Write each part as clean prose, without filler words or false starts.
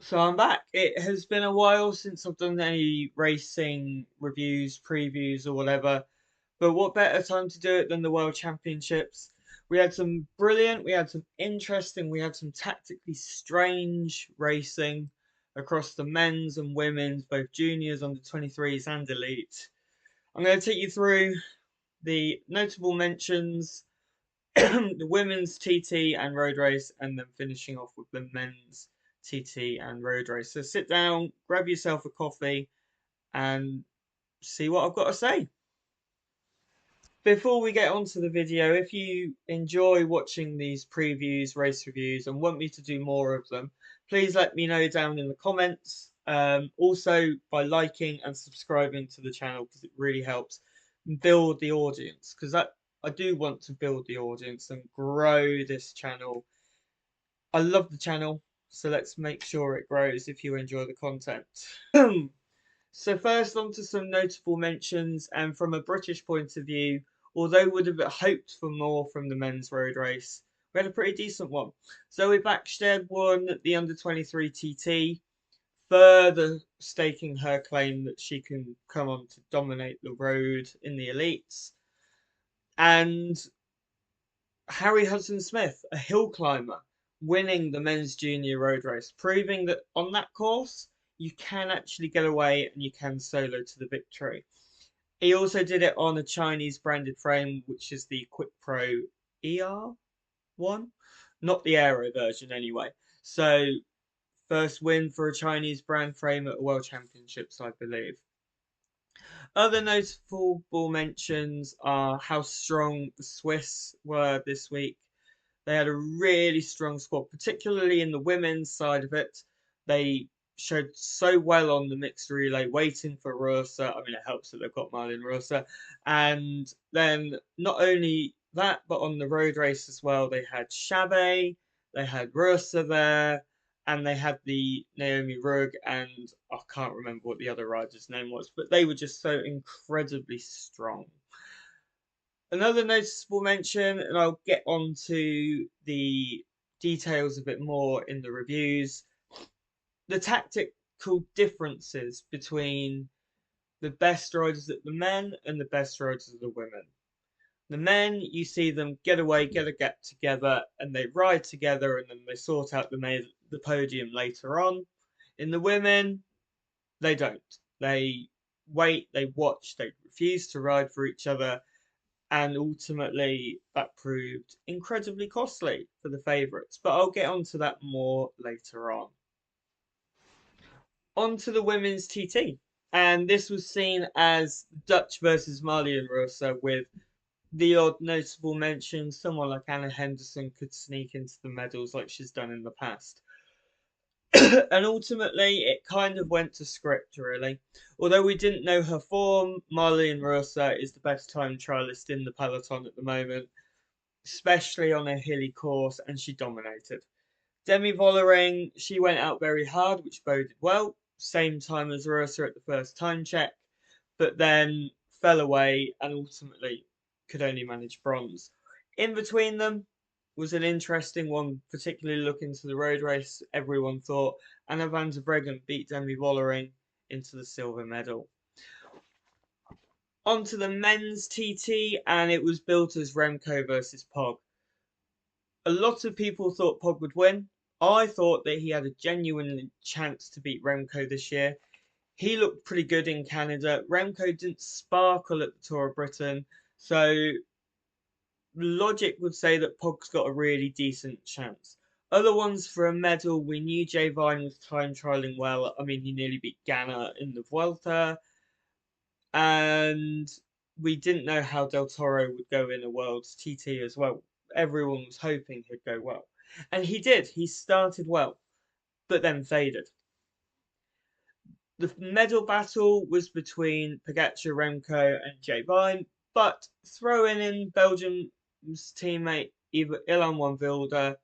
So I'm back. It has been a while since I've done any racing reviews, previews, or whatever. But what better time to do it than the World Championships? We had some brilliant, we had some interesting, we had some tactically strange racing across the men's and women's, both juniors, under 23s, and elite. I'm going to take you through the notable mentions, the women's TT and road race, and then finishing off with the men's TT and road race. So sit down, grab yourself a coffee, and see what I've got to say. Before we get onto the video, if you enjoy watching these previews, race reviews, and want me to do more of them, please let me know down in the comments. Also by liking and subscribing to the channel, because it really helps build the audience, because I do want to build the audience and grow this channel. I love the channel, so let's make sure it grows if you enjoy the content. So first on to some notable mentions, and from a British point of view, although would have hoped for more from the men's road race, we had a pretty decent one. Zoe Backstead won the under 23 TT, further staking her claim that she can come on to dominate the road in the elites. And Harry Hudson-Smith, a hill climber, winning the men's junior road race, proving that on that course you can actually get away and you can solo to the victory. He also did it on a Chinese branded frame, which is the Quick Pro ER1, not the Aero version anyway. So first win for a Chinese brand frame at the World Championships, I believe. Other notable mentions are how strong the Swiss were this week. They had a really strong squad, particularly in the women's side of it. They showed so well on the mixed relay, waiting for Rosa. I mean, it helps that they've got Marlene Rosa. And then not only that, but on the road race as well, they had Chabe, they had Rosa there, and they had the Naomi Rugg, and I can't remember what the other rider's name was, but they were just so incredibly strong. Another noticeable mention, and I'll get on to the details a bit more in the reviews, the tactical differences between the best riders at the men and the best riders of the women. The men, you see them get away, get a gap together, and they ride together, and then they sort out the podium later on. In the women, they don't. They wait, they watch, they refuse to ride for each other, and ultimately that proved incredibly costly for the favourites. But I'll get onto that more later on. On to the women's TT. And this was seen as Dutch versus Marlene Rosa, with the odd notable mention. Someone like Anna Henderson could sneak into the medals like she's done in the past. And ultimately, it kind of went to script, really. Although we didn't know her form, Marlene Rosa is the best time trialist in the peloton at the moment, especially on a hilly course, and she dominated. Demi Vollering, she went out very hard, which boded well. Same time as Rosa at the first time check, but then fell away and ultimately could only manage bronze. In between them was an interesting one, particularly looking to the road race. Everyone thought Anna van der Breggen beat Demi Vollering into the silver medal. On to the men's TT, and it was built as Remco versus Pog. A lot of people thought Pog would win. I thought that he had a genuine chance to beat Remco this year. He looked pretty good in Canada. Remco didn't sparkle at the Tour of Britain, so logic would say that Pog's got a really decent chance. Other ones for a medal, we knew Jay Vine was time trialing well. I mean, he nearly beat Ganna in the Vuelta, and we didn't know how Del Toro would go in a World's TT as well. Everyone was hoping he'd go well, and he did. He started well, but then faded. The medal battle was between Pogacar, Remco, and Jay Vine, but throwing in Belgium's teammate Ilan van Wilder,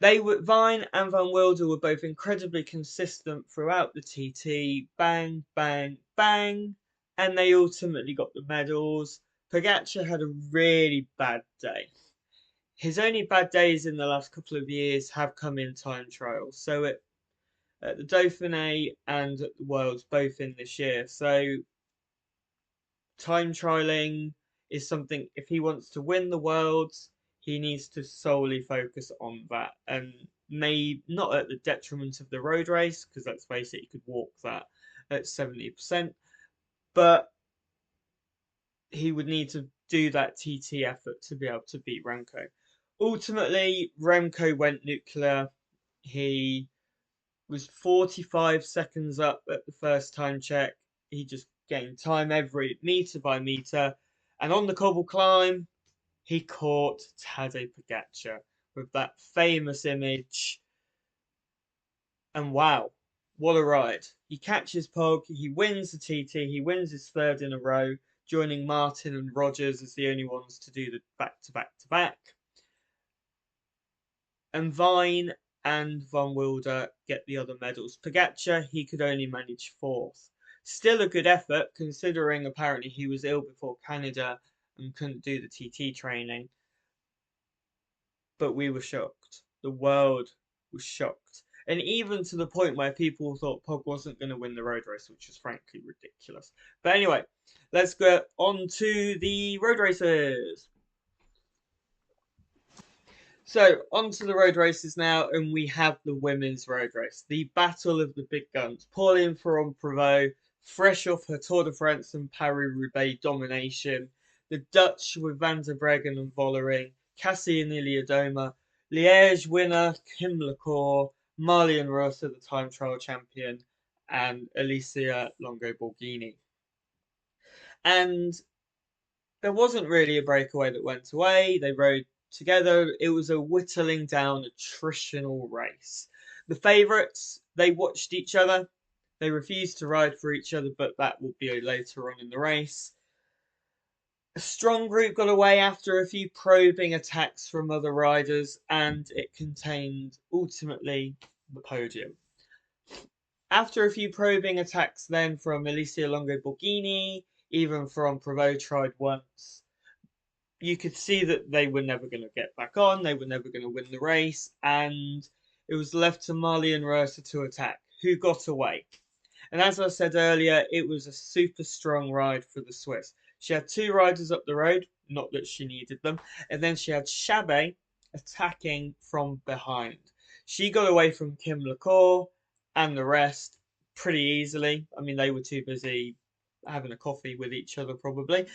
Vine and Van Wilder were both incredibly consistent throughout the TT. Bang, bang, bang, and they ultimately got the medals. Pogacar had a really bad day. His only bad days in the last couple of years have come in time trials. So at the Dauphiné and at the Worlds, both in this year. So time trialing is something, if he wants to win the Worlds, he needs to solely focus on that, and may not at the detriment of the road race, because let's face it, he could walk that at 70%, but he would need to do that TT effort to be able to beat Remco. Ultimately, Remco went nuclear. He was 45 seconds up at the first time check. He just gained time every meter by meter. And on the cobble climb, he caught Tadej Pogacar with that famous image. And wow, what a ride. He catches Pog, he wins the TT, he wins his third in a row, joining Martin and Rogers as the only ones to do the back to back to back. And Vine and Von Wilder get the other medals. Pogacar, he could only manage fourth. Still a good effort, considering apparently he was ill before Canada and couldn't do the TT training. But we were shocked. The world was shocked. And even to the point where people thought Pog wasn't going to win the road race, which is frankly ridiculous. But anyway, let's go on to the road races. So, on to the road races now, and we have the women's road race. The battle of the big guns. Pauline Ferrand-Prévot, fresh off her Tour de France and Paris-Roubaix domination. The Dutch with Van der Breggen and Vollering. Cassie and Iliadoma. Liège winner Kim LaCour. Marlian Rosa, the time trial champion. And Alicia Longo-Borghini. And there wasn't really a breakaway that went away. They rode together. It was a whittling down attritional race. The favourites, they watched each other. They refused to ride for each other, but that will be later on in the race. A strong group got away after a few probing attacks from other riders, and it contained ultimately the podium. After a few probing attacks then from Alicia Longo-Borghini, even from Prévot tried once, you could see that they were never going to get back on, they were never going to win the race, and it was left to Marlian Rosa to attack, who got away. And as I said earlier, it was a super strong ride for the Swiss. She had two riders up the road, not that she needed them, and then she had Chabet attacking from behind. She got away from Kim LaCour and the rest pretty easily. I mean, they were too busy having a coffee with each other probably.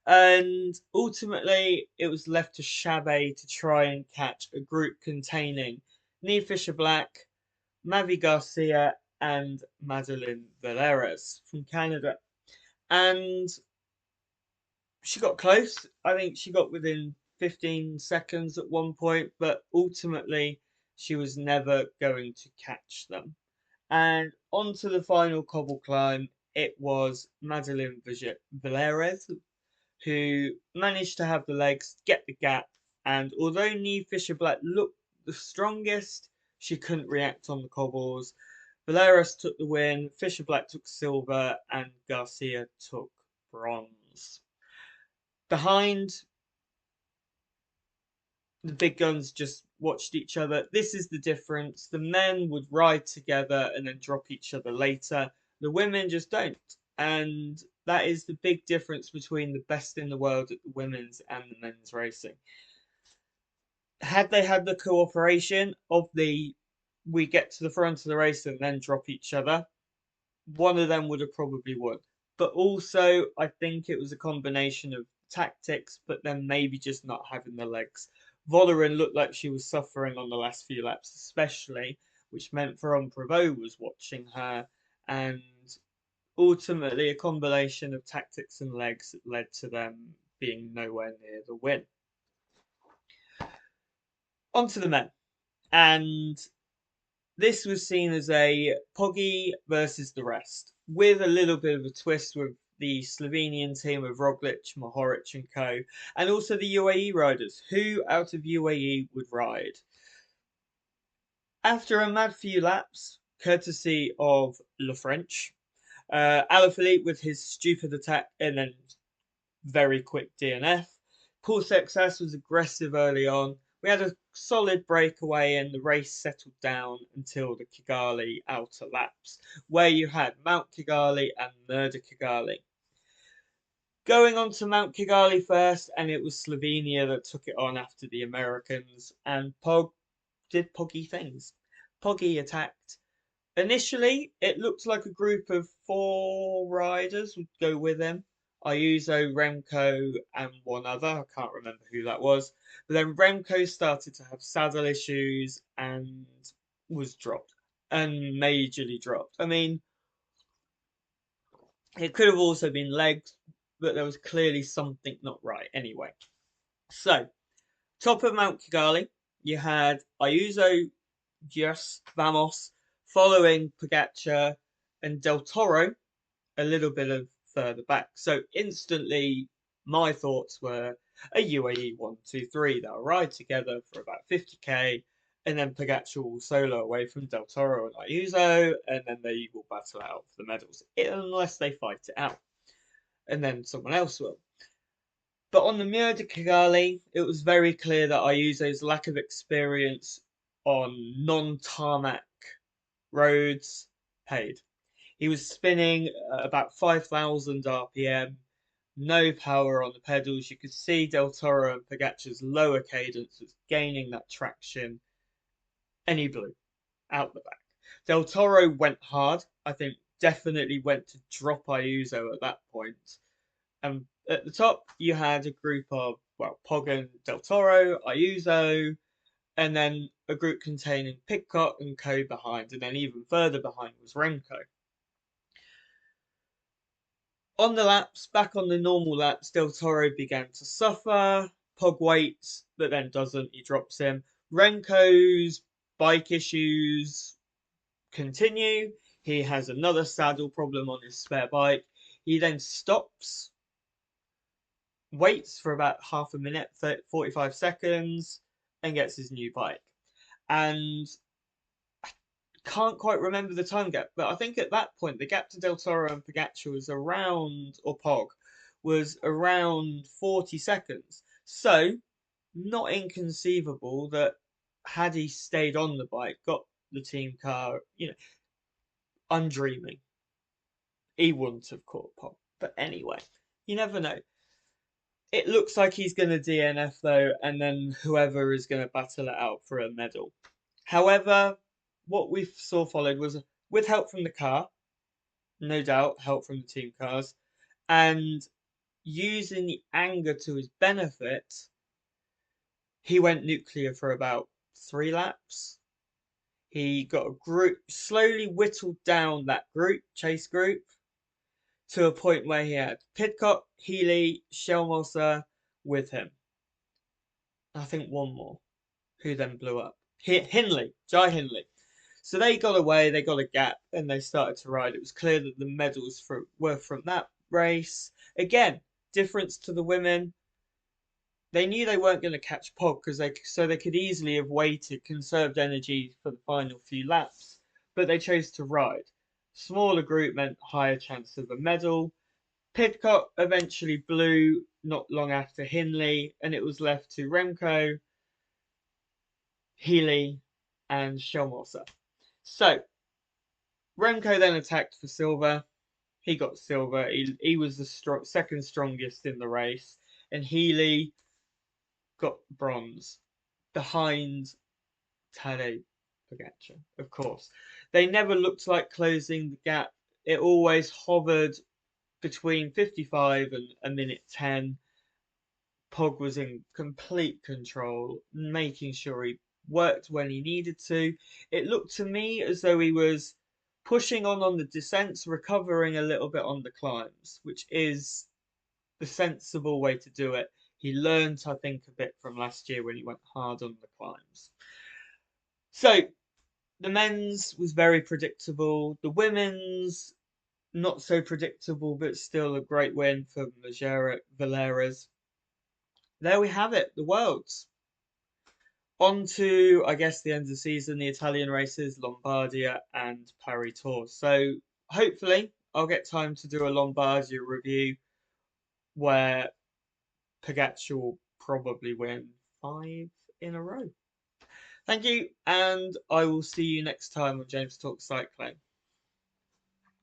And ultimately, it was left to Chabet to try and catch a group containing Niamh Fisher-Black, Mavi Garcia, and Madeleine Villeres from Canada. And she got close. I think she got within 15 seconds at one point, but ultimately she was never going to catch them. And onto the final cobble climb, it was Madeleine Villeres who managed to have the legs, get the gap, and although Niamh Fisher-Black looked the strongest, she couldn't react on the cobbles. Villeres took the win, Fisher-Black took silver, and Garcia took bronze. Behind, the big guns just watched each other. This is the difference. The men would ride together and then drop each other later. The women just don't. And that is the big difference between the best in the world at the women's and the men's racing. Had they had the cooperation of we get to the front of the race and then drop each other, one of them would have probably won. But also, I think it was a combination of tactics, but then maybe just not having the legs. Vollering looked like she was suffering on the last few laps, especially, which meant Ferrand-Prévot was watching her, and ultimately a combination of tactics and legs led to them being nowhere near the win. On to the men, and this was seen as a Poggy versus the rest, with a little bit of a twist with the Slovenian team of Roglic, Mohoric and co, and also the UAE riders, who out of UAE would ride. After a mad few laps, courtesy of Le French, Alaphilippe with his stupid attack and then very quick DNF. Paul Sexas was aggressive early on, We had a solid breakaway and the race settled down until the Kigali outer laps, where you had Mount Kigali and Murder Kigali. Going on to Mount Kigali first, and it was Slovenia that took it on after the Americans, and Pog did Poggy things. Poggy attacked. Initially, it looked like a group of 4 riders would go with him. Ayuso, Remco, and one other. I can't remember who that was. But then Remco started to have saddle issues and was dropped. And majorly dropped. I mean, it could have also been legs, but there was clearly something not right anyway. So, top of Mount Kigali, you had Ayuso, Just Vamos, following Pogacar and Del Toro a little bit of further back. So instantly, my thoughts were a UAE 1-2-3. They'll ride together for about 50k, and then Pogacar will solo away from Del Toro and Ayuso, and then they will battle out for the medals, unless they fight it out, and then someone else will. But on the Mur de Kigali, it was very clear that Ayuso's lack of experience on non-tarmac roads paid. He was spinning at about 5,000 RPM, no power on the pedals. You could see Del Toro and Pogacar's lower cadence was gaining that traction, and he blew out the back. Del Toro went hard. I think definitely went to drop Ayuso at that point. And at the top, you had a group of, well, Pog and Del Toro, Ayuso, and then a group containing Pidcock and Co behind, and then even further behind was Remco. On the laps, back on the normal laps, Del Toro began to suffer. Pog waits, but then doesn't. He drops him. Remco's bike issues continue. He has another saddle problem on his spare bike. He then stops, waits for about half a minute, 45 seconds, and gets his new bike. And I can't quite remember the time gap, but I think at that point the gap to Del Toro and Pogacar was around, or Pog, was around 40 seconds. So, not inconceivable that had he stayed on the bike, got the team car, I'm dreaming, he wouldn't have caught Pog. But anyway, you never know. It looks like he's going to DNF though, and then whoever is going to battle it out for a medal. However, what we saw followed was with help from the car, no doubt, help from the team cars, and using the anger to his benefit, he went nuclear for about 3 laps. He got a group, slowly whittled down that group, chase group, to a point where he had Pidcock, Healy, Schelmosser with him. I think one more, who then blew up. Hindley, Jai Hindley. So they got away, they got a gap, and they started to ride. It was clear that the medals were from that race. Again, difference to the women. They knew they weren't going to catch Pog so they could easily have waited, conserved energy for the final few laps, but they chose to ride. Smaller group meant higher chance of a medal. Pidcock eventually blew not long after Hindley, and it was left to Remco, Healy, and Schelmosser. So Remco then attacked for silver. He got silver. He was the second strongest in the race, and Healy got bronze behind Tadej Pogacar, of course. They never looked like closing the gap. It always hovered between 55 and a minute 10. Pog was in complete control, making sure he worked when he needed to. It looked to me as though he was pushing on the descents, recovering a little bit on the climbs, which is the sensible way to do it. He learned, I think, a bit from last year when he went hard on the climbs. So the men's was very predictable. The women's, not so predictable, but still a great win for Majera Valeras. There we have it, the Worlds. On to, I guess, the end of the season, the Italian races, Lombardia and Paris Tours. So hopefully I'll get time to do a Lombardia review where Pogacar will probably win 5 in a row. Thank you, and I will see you next time on James Talk Cycling.